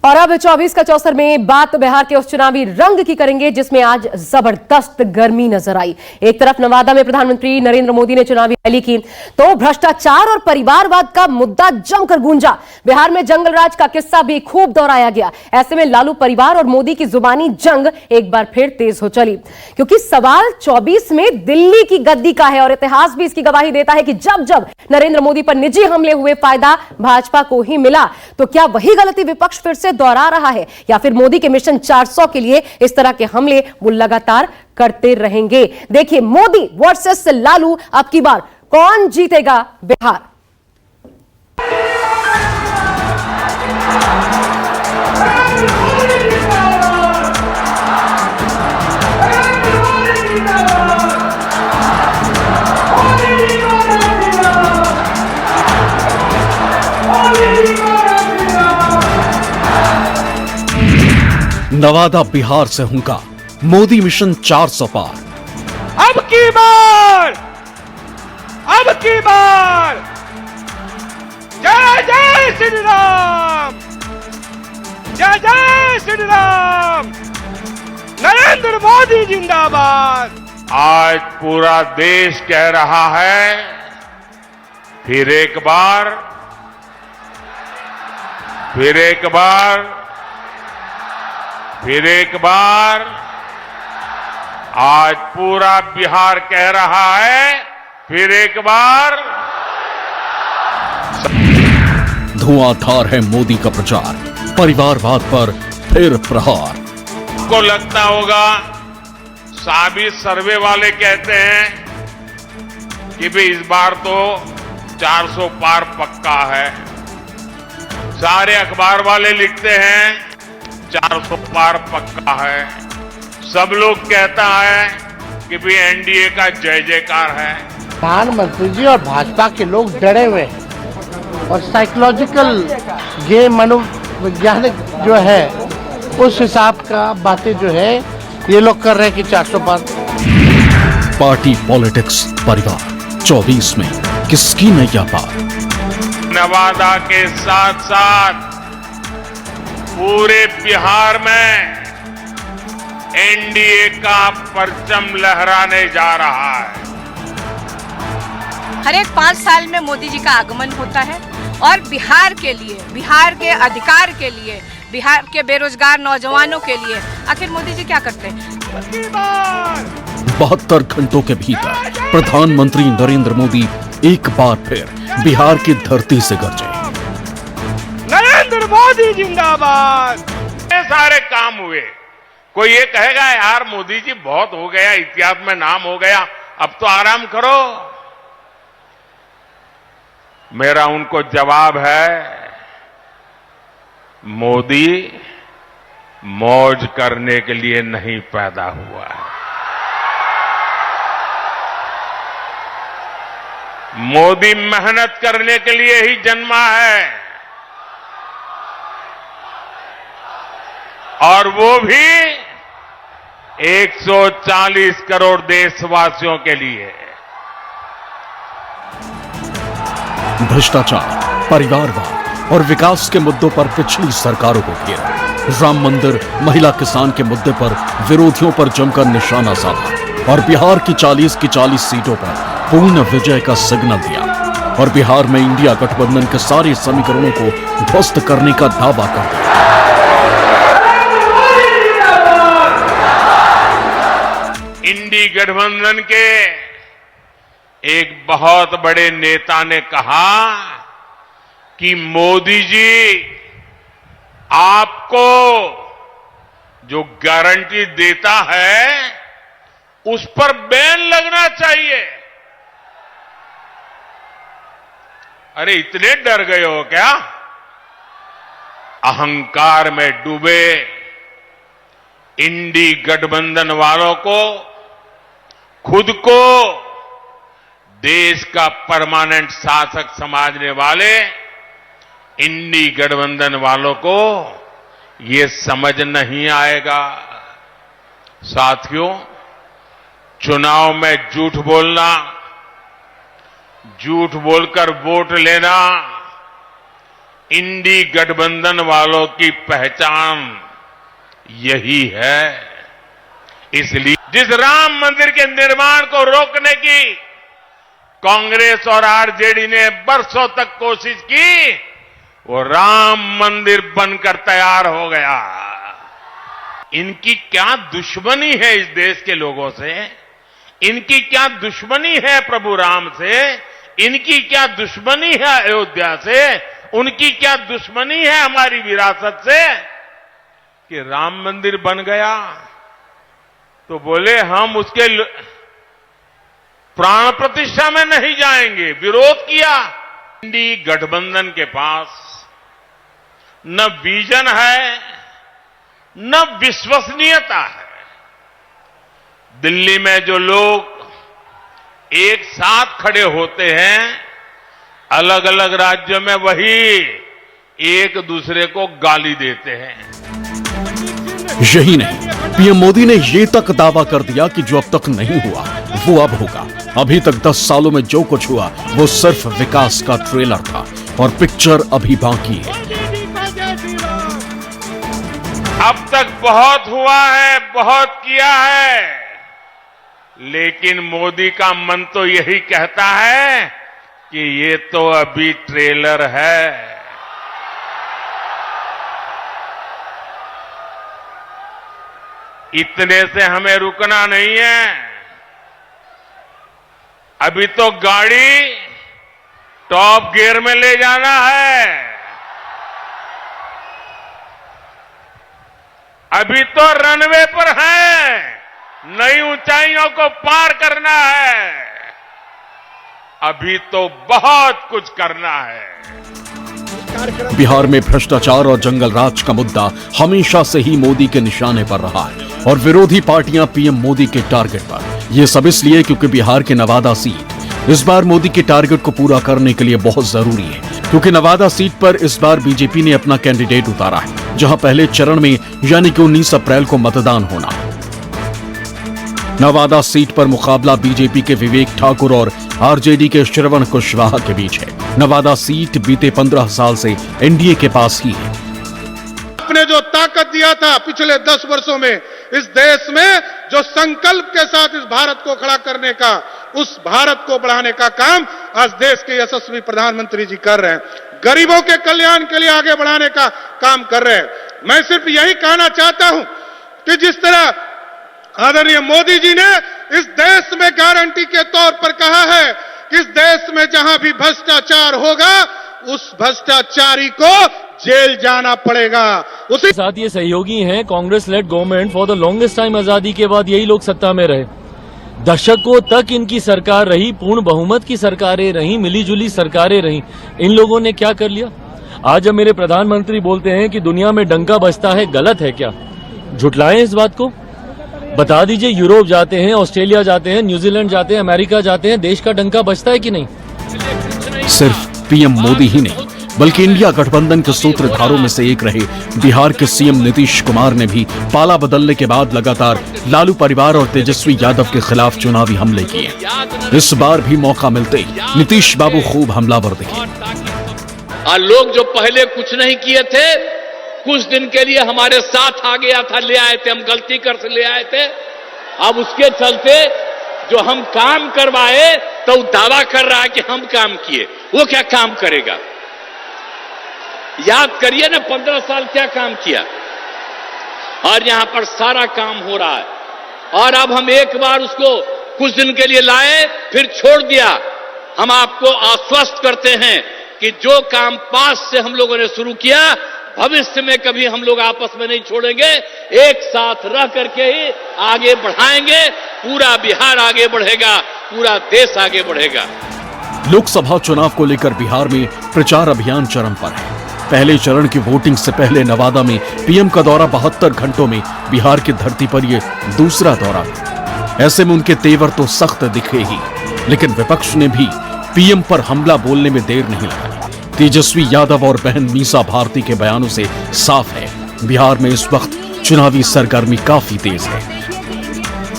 और अब 24 का चौसर में बात बिहार के उस चुनावी रंग की करेंगे जिसमें आज जबरदस्त गर्मी नजर आई। एक तरफ नवादा में प्रधानमंत्री नरेंद्र मोदी ने चुनावी रैली की तो भ्रष्टाचार और परिवारवाद का मुद्दा जमकर गूंजा। बिहार में जंगलराज का किस्सा भी खूब दोहराया गया। ऐसे में लालू परिवार और मोदी की जुबानी जंग एक बार फिर तेज हो चली, क्योंकि सवाल 24 में दिल्ली की गद्दी का है और इतिहास भी इसकी गवाही देता है कि जब जब नरेंद्र मोदी पर निजी हमले हुए फायदा भाजपा को ही मिला। तो क्या वही गलती विपक्ष फिर से दोहरा रहा है या फिर मोदी के मिशन 400 के लिए इस तरह के हमले वो लगातार करते रहेंगे? देखिए, मोदी वर्सेस लालू, अब की बार कौन जीतेगा बिहार? नवादा बिहार से हुंका, मोदी मिशन 400 पार। अब की बार जय जय श्री राम, जय जय श्री राम, नरेंद्र मोदी जिंदाबाद। आज पूरा देश कह रहा है, फिर एक बार आज पूरा बिहार कह रहा है, फिर एक बार। धुआंधार है मोदी का प्रचार, परिवारवाद पर फिर प्रहार। को लगता होगा, साबित सर्वे वाले कहते हैं कि भाई इस बार तो 400 पार पक्का है। सारे अखबार वाले लिखते हैं 400 पार पक्का है। सब लोग कहता है कि भी एनडीए का जय जयकार है। प्रधानमंत्री जी और भाजपा के लोग डरे हुए हैं और साइकोलॉजिकल गेम, मनोवैज्ञानिक जो है उस हिसाब का बातें जो है ये लोग कर रहे हैं कि 400 पार। पार्टी पॉलिटिक्स परिवार 24 में किसकी नैया पार? नवादा के साथ साथ पूरे बिहार में एनडीए का परचम लहराने जा रहा है। हर एक 5 साल में मोदी जी का आगमन होता है और बिहार के लिए, बिहार के अधिकार के लिए, बिहार के बेरोजगार नौजवानों के लिए आखिर मोदी जी क्या करते हैं? 72 घंटों के भीतर प्रधानमंत्री नरेंद्र मोदी एक बार फिर बिहार की धरती से गरजे। नरेंद्र मोदी जिंदाबाद। ये सारे काम हुए। कोई ये कहेगा यार मोदी जी बहुत हो गया, इतिहास में नाम हो गया, अब तो आराम करो। मेरा उनको जवाब है, मोदी मौज करने के लिए नहीं पैदा हुआ है। मोदी मेहनत करने के लिए ही जन्मा है, और वो भी 140 करोड़ देशवासियों के लिए। भ्रष्टाचार, परिवारवाद और विकास के मुद्दों पर पिछली सरकारों को घेरा। राम मंदिर, महिला किसान के मुद्दे पर विरोधियों पर जमकर निशाना साधा और बिहार की 40 की 40 सीटों पर पूर्ण विजय का सिग्नल दिया और बिहार में इंडिया गठबंधन के सारे समीकरणों को ध्वस्त करने का दावा कर दिया। इंडी गठबंधन के एक बहुत बड़े नेता ने कहा कि मोदी जी आपको जो गारंटी देता है उस पर बैन लगना चाहिए। अरे इतने डर गए हो क्या? अहंकार में डूबे इंडी गठबंधन वालों को, खुद को देश का परमानेंट शासक समझने वाले इंडी गठबंधन वालों को ये समझ नहीं आएगा। साथियों, चुनाव में झूठ बोलना, झूठ बोलकर वोट लेना इंडी गठबंधन वालों की पहचान यही है। इसलिए जिस राम मंदिर के निर्माण को रोकने की कांग्रेस और आरजेडी ने बरसों तक कोशिश की, वो राम मंदिर बनकर तैयार हो गया। इनकी क्या दुश्मनी है इस देश के लोगों से? इनकी क्या दुश्मनी है प्रभु राम से? इनकी क्या दुश्मनी है अयोध्या से? उनकी क्या दुश्मनी है हमारी विरासत से कि राम मंदिर बन गया तो बोले हम उसके प्राण प्रतिष्ठा में नहीं जाएंगे, विरोध किया। इंडी गठबंधन के पास न विजन है न विश्वसनीयता है। दिल्ली में जो लोग एक साथ खड़े होते हैं, अलग अलग राज्यों में वही एक दूसरे को गाली देते हैं। यही नहीं, पीएम मोदी ने ये तक दावा कर दिया कि जो अब तक नहीं हुआ वो अब होगा। अभी तक 10 सालों में जो कुछ हुआ वो सिर्फ विकास का ट्रेलर था और पिक्चर अभी बाकी है। अब तक बहुत हुआ है, बहुत किया है, लेकिन मोदी का मन तो यही कहता है कि ये तो अभी ट्रेलर है। इतने से हमें रुकना नहीं है। अभी तो गाड़ी टॉप गियर में ले जाना है। अभी तो रनवे पर है, नई ऊंचाइयों को पार करना है। अभी तो बहुत कुछ करना है। बिहार में भ्रष्टाचार और जंगल राज का मुद्दा हमेशा से ही मोदी के निशाने पर रहा है और विरोधी पार्टियां पीएम मोदी के टारगेट पर। यह सब इसलिए क्योंकि बिहार के नवादा सीट इस बार मोदी के टारगेट को पूरा करने के लिए बहुत जरूरी है, क्योंकि नवादा सीट पर इस बार बीजेपी ने अपना कैंडिडेट उतारा है, जहां पहले चरण में यानी कि 19 अप्रैल को मतदान होना है। नवादा सीट पर मुकाबला बीजेपी के विवेक ठाकुर और आरजेडी के श्रवण कुशवाहा के बीच है। नवादा सीट बीते 15 साल से एनडीए के पास ही है। आपने जो ताकत दिया था पिछले 10 वर्षों में इस देश में, जो संकल्प के साथ इस भारत को खड़ा करने का, उस भारत को बढ़ाने का काम आज देश के यशस्वी प्रधानमंत्री जी कर रहे हैं। गरीबों के कल्याण के लिए आगे बढ़ाने का काम कर रहे हैं। मैं सिर्फ यही कहना चाहता हूं कि जिस तरह आदरणीय मोदी जी ने इस देश में गारंटी के तौर पर कहा है कि इस देश में जहां भी भ्रष्टाचार होगा उस भ्रष्टाचारी को जेल जाना पड़ेगा। उसी साथ ये सहयोगी हैं Congress lead government for the longest time आजादी के बाद यही लोग सत्ता में रहे। दशकों तक इनकी सरकार रही, पूर्ण बहुमत की सरकारें रही, मिलीजुली सरकारें रही। इन लोगों ने क्या कर लिया? आज जब मेरे प्रधानमंत्री बोलते हैं कि दुनिया में डंका बजता है, गलत है क्या? झुटलाएं इस बात को, बता दीजिए। यूरोप जाते हैं, ऑस्ट्रेलिया जाते हैं, न्यूजीलैंड जाते हैं, अमेरिका जाते हैं, देश का डंका बजता है कि नहीं? सिर्फ पीएम मोदी ही नहीं बल्कि इंडिया गठबंधन के सूत्रधारों में से एक रहे बिहार के सीएम नीतीश कुमार ने भी पाला बदलने के बाद लगातार लालू परिवार और तेजस्वी यादव के खिलाफ चुनावी हमले किए। इस बार भी मौका मिलते ही नीतीश बाबू खूब हमलावर दिखे। लोग जो पहले कुछ नहीं किए थे, कुछ दिन के लिए हमारे साथ आ गया था, ले आए थे, हम गलती कर से ले आए थे। अब उसके चलते जो हम काम करवाए तो दावा कर रहा है कि हम काम किए। वो क्या काम करेगा? याद करिए ना, 15 साल क्या काम किया। और यहां पर सारा काम हो रहा है। और अब हम एक बार उसको कुछ दिन के लिए लाए, फिर छोड़ दिया। हम आपको आश्वस्त करते हैं कि जो काम पास से हम लोगों ने शुरू किया, भविष्य में कभी हम लोग आपस में नहीं छोड़ेंगे। एक साथ रह करके ही आगे बढ़ाएंगे। पूरा बिहार आगे बढ़ेगा, पूरा देश आगे बढ़ेगा। लोकसभा चुनाव को लेकर बिहार में प्रचार अभियान चरम पर है। पहले चरण की वोटिंग से पहले नवादा में पीएम का दौरा 72 घंटों में बिहार की धरती पर यह दूसरा दौरा था। ऐसे में उनके तेवर तो सख्त दिखे ही, लेकिन विपक्ष ने भी पीएम पर हमला बोलने में देर नहीं लगाई। तेजस्वी यादव और बहन मीसा भारती के बयानों से साफ है बिहार में इस वक्त चुनावी सरगर्मी काफी तेज है।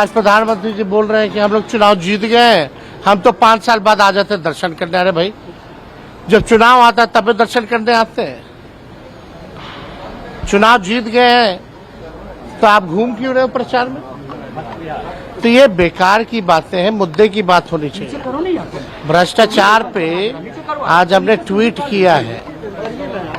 आज प्रधानमंत्री जी बोल रहे हैं कि हम लोग चुनाव जीत गए हैं, हम तो 5 साल बाद आ जाते दर्शन करने। अरे भाई, जब चुनाव आता तब दर्शन करने आते हैं। चुनाव जीत गए हैं तो आप घूम क्यों रहे हो प्रचार में? तो ये बेकार की बातें हैं, मुद्दे की बात होनी चाहिए। भ्रष्टाचार पे आज हमने ट्वीट किया है।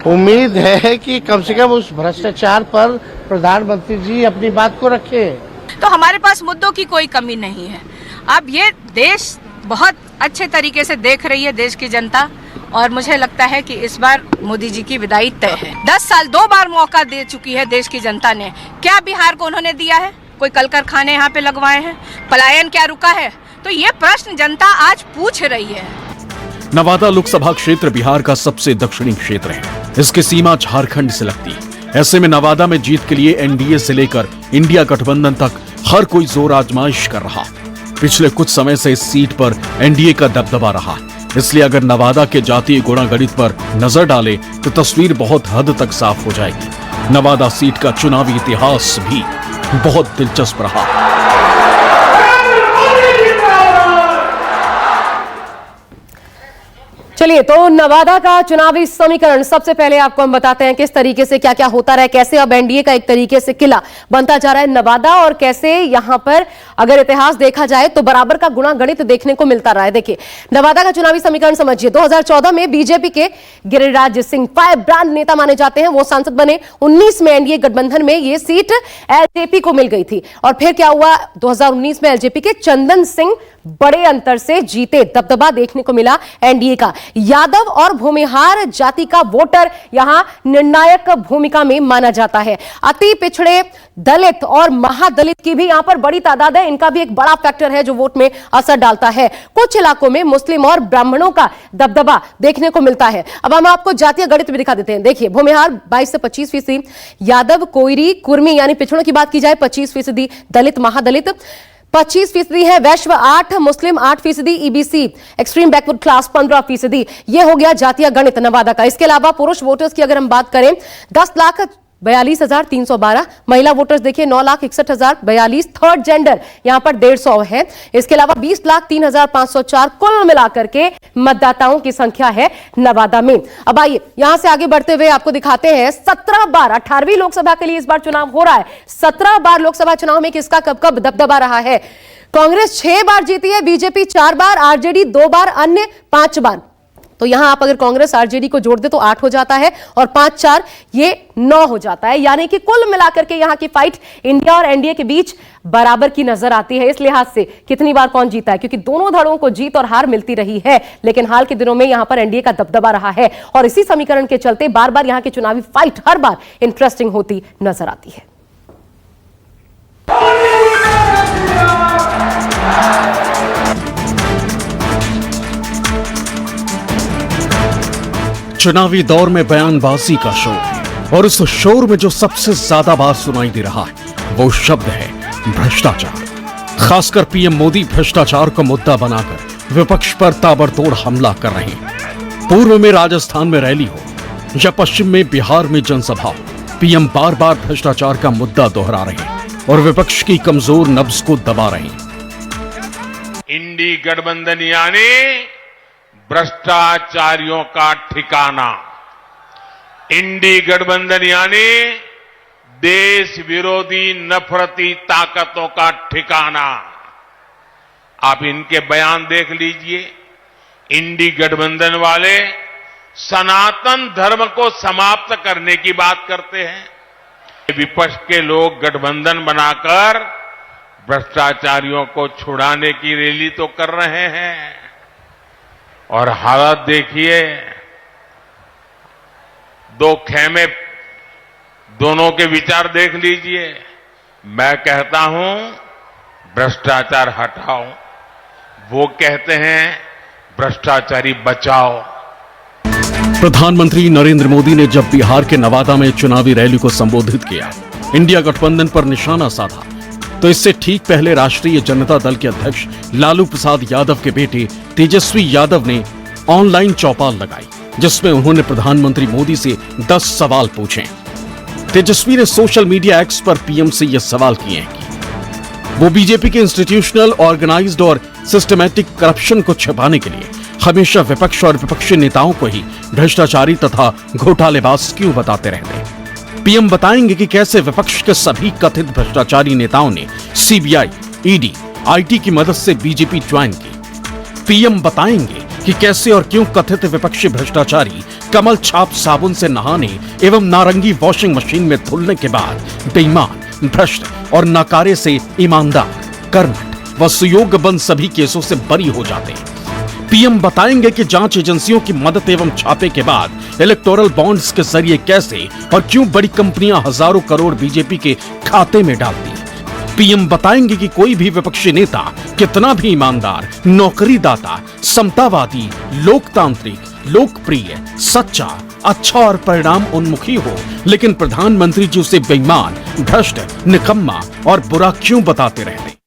उम्मीद है कि कम से कम उस भ्रष्टाचार पर प्रधानमंत्री जी अपनी बात को रखें। तो हमारे पास मुद्दों की कोई कमी नहीं है। अब ये देश बहुत अच्छे तरीके से देख रही है, देश की जनता, और मुझे लगता है कि इस बार मोदी जी की विदाई तय है। 10 साल 2 बार मौका दे चुकी है देश की जनता ने। क्या बिहार को उन्होंने दिया है? कोई कल कारखाने यहाँ पे लगवाए हैं? पलायन क्या रुका है? तो ये प्रश्न जनता आज पूछ रही है। नवादा लोकसभा क्षेत्र बिहार का सबसे दक्षिणी क्षेत्र है। इसकी सीमा झारखंड से लगती है। ऐसे में नवादा में जीत के लिए एनडीए से लेकर इंडिया गठबंधन तक हर कोई जोर आजमाइश कर रहा। पिछले कुछ समय से इस सीट पर एनडीए का दबदबा रहा। इसलिए अगर नवादा के जातीय गुणागणित पर नजर डाले तो तस्वीर बहुत हद तक साफ हो जाएगी। नवादा सीट का चुनावी इतिहास भी बहुत दिलचस्प रहा। चलिए, तो नवादा का चुनावी समीकरण सबसे पहले आपको हम बताते हैं किस तरीके से क्या क्या होता रहा है, कैसे अब एनडीए का एक तरीके से किला बनता जा रहा है नवादा, और कैसे यहां पर अगर इतिहास देखा जाए तो बराबर का गुणागणित देखने को मिलता रहा है। देखिए, नवादा का चुनावी समीकरण समझिए। 2014 में बीजेपी के गिरिराज सिंह फायर ब्रांड नेता माने जाते हैं, वो सांसद बने। 19 में एनडीए गठबंधन में ये सीट एलजेपी को मिल गई थी। और फिर क्या हुआ? 2019 में एलजेपी के चंदन सिंह बड़े अंतर से जीते। दबदबा देखने को मिला एनडीए का। यादव और भूमिहार जाति का वोटर यहां निर्णायक भूमिका में माना जाता है। अति पिछड़े, दलित और महादलित की भी यहां पर बड़ी तादाद है। इनका भी एक बड़ा फैक्टर है जो वोट में असर डालता है। कुछ इलाकों में मुस्लिम और ब्राह्मणों का दबदबा देखने को मिलता है। अब हम आपको जातीय गणित भी दिखा देते हैं। देखिए, भूमिहार 22 से 25%, यादव, कोयरी, कुर्मी यानी पिछड़ों की बात की जाए 25%, दलित महादलित 25% है, वैश्व 8%, मुस्लिम 8%, ईबीसी एक्सट्रीम बैकवर्ड क्लास 15%। यह हो गया जातीय गणित नवादा का। इसके अलावा पुरुष वोटर्स की अगर हम बात करें 10,42,312, महिला वोटर्स देखिए 9,61,042, थर्ड जेंडर यहां पर 150 है। इसके अलावा 20,03,504 कुल मिलाकर के मतदाताओं की संख्या है नवादा में। अब आइए यहां से आगे बढ़ते हुए आपको दिखाते हैं 17 बार 18वीं लोकसभा के लिए इस बार चुनाव हो रहा है। 17 बार लोकसभा चुनाव में किसका कब कब दबदबा रहा है। कांग्रेस 6 बार जीती है, बीजेपी 4 बार, आरजेडी 2 बार, अन्य 5 बार। तो यहां आप अगर कांग्रेस आरजेडी को जोड़ दे तो 8 हो जाता है, और 5-4 ये 9 हो जाता है। यानी कि कुल मिलाकर के यहां की फाइट इंडिया और एनडीए के बीच बराबर की नजर आती है। इस लिहाज से कितनी बार कौन जीता है, क्योंकि दोनों धड़ों को जीत और हार मिलती रही है, लेकिन हाल के दिनों में यहां पर एनडीए का दबदबा रहा है। और इसी समीकरण के चलते बार बार यहां की चुनावी फाइट हर बार इंटरेस्टिंग होती नजर आती है। चुनावी दौर में बयानबाजी का शोर, और उस शोर में जो सबसे ज्यादा बार सुनाई दे रहा है वो शब्द है भ्रष्टाचार। खासकर पीएम मोदी भ्रष्टाचार को मुद्दा बनाकर विपक्ष पर ताबड़तोड़ हमला कर रहे हैं। पूर्व में राजस्थान में रैली हो या पश्चिम में बिहार में जनसभा हो, पीएम बार बार भ्रष्टाचार का मुद्दा दोहरा रहे हैं और विपक्ष की कमजोर नब्ज को दबा रहे हैं। इंडी गठबंधन यानी भ्रष्टाचारियों का ठिकाना। इंडी गठबंधन यानी देश विरोधी नफरती ताकतों का ठिकाना। आप इनके बयान देख लीजिए। इंडी गठबंधन वाले सनातन धर्म को समाप्त करने की बात करते हैं। विपक्ष के लोग गठबंधन बनाकर भ्रष्टाचारियों को छुड़ाने की रैली तो कर रहे हैं, और हालत देखिए, दो खेमे, दोनों के विचार देख लीजिए। मैं कहता हूं भ्रष्टाचार हटाओ, वो कहते हैं भ्रष्टाचारी बचाओ। प्रधानमंत्री नरेंद्र मोदी ने जब बिहार के नवादा में चुनावी रैली को संबोधित किया, इंडिया गठबंधन पर निशाना साधा, तो इससे ठीक पहले राष्ट्रीय जनता दल के अध्यक्ष लालू प्रसाद यादव के बेटे तेजस्वी यादव ने ऑनलाइन चौपाल लगाई, जिसमें उन्होंने प्रधानमंत्री मोदी से 10 सवाल पूछे। तेजस्वी ने सोशल मीडिया एक्स पर पीएम से यह सवाल किए हैं कि वो बीजेपी के इंस्टीट्यूशनल, ऑर्गेनाइज्ड और सिस्टमैटिक करप्शन को छिपाने के लिए हमेशा विपक्ष और विपक्षी नेताओं को ही भ्रष्टाचारी तथा घोटालेबाज क्यों बताते रहते? पीएम बताएंगे कि कैसे विपक्ष के सभी कथित भ्रष्टाचारी नेताओं ने सीबीआई, ईडी, आईटी की मदद से बीजेपी ज्वाइन की। पीएम बताएंगे कि कैसे और क्यों कथित विपक्षी भ्रष्टाचारी कमल छाप साबुन से नहाने एवं नारंगी वॉशिंग मशीन में धुलने के बाद बेईमान, भ्रष्ट और नाकारे से ईमानदार, कर्मठ व सुयोग्य बन सभी केसों से बरी हो जाते हैं। पीएम बताएंगे कि जांच एजेंसियों की मदद एवं छापे के बाद इलेक्टोरल बॉन्ड्स के जरिए कैसे और क्यों बड़ी कंपनियां हजारों करोड़ बीजेपी के खाते में डालती हैं। पीएम बताएंगे कि कोई भी विपक्षी नेता कितना भी ईमानदार, नौकरीदाता, समतावादी, लोकतांत्रिक, लोकप्रिय, सच्चा, अच्छा और परिणाम उन्मुखी हो, लेकिन प्रधानमंत्री जी उसे बेईमान, भ्रष्ट, निकम्मा और बुरा क्यों बताते रहते।